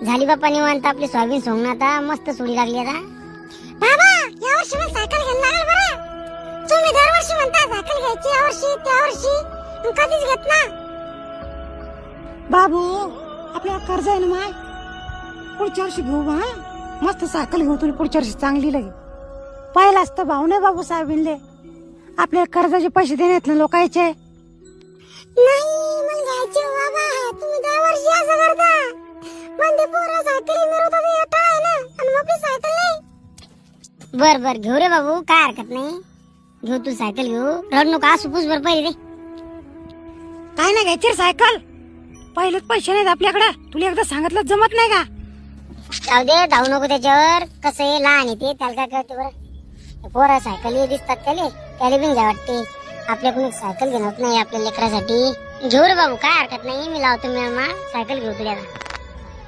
झाली बाप्पा निवांत आपली सोयाबीन सोंगणं आता मस्त सोडी लागली आता. बाबा यावर्षी मला सायकल घ्यायला लागल बरं. तुम्ही दरवर्षी म्हणता सायकल घ्यायची यावर्षी त्यावर्षी, कधीच घेत ना. बाबू आपल्याला कर्ज आहे ना माय, पुढच्या वर्षी घेऊ बा. मस्त सायकल घेऊ तुला पुढच्या वर्षी चांगली लगे. पाहिलं असतं भाऊ नाही बाबू साहेबिनले, आपल्याला कर्जाचे पैसे देण्यात ना लोकांचे. नाही मला घ्यायचे हो बाबा, तुम्ही दरवर्षी असं करता. पण ते पोरं सायकली मिरवतात ते येता आहे ना, आणि मग आपली सायकल नाही. बर बर घेऊ रे बाबू, काय हरकत नाही. घेऊ तू सायकल घेऊ, रड नको असू पुस बर पहिले रे. काय नाही घ्यायची रे सायकल, पहिलेच पैसे नाहीत आपल्याकडे. तुला एकदा सांगितलं जमत नाही का? जाऊ दे, धावू नको त्याच्यावर. कसं आहे लहान येते त्याला काय कळते बरं. पोरं सायकल दिसतात त्याला बिन घ्या वाटते. आपल्याकडून एक सायकल घेणार नाही आपल्या लेकरासाठी. घेऊ रे बाबू, काय हरकत नाही. मी लावतो मिळमा सायकल घेऊ तुला.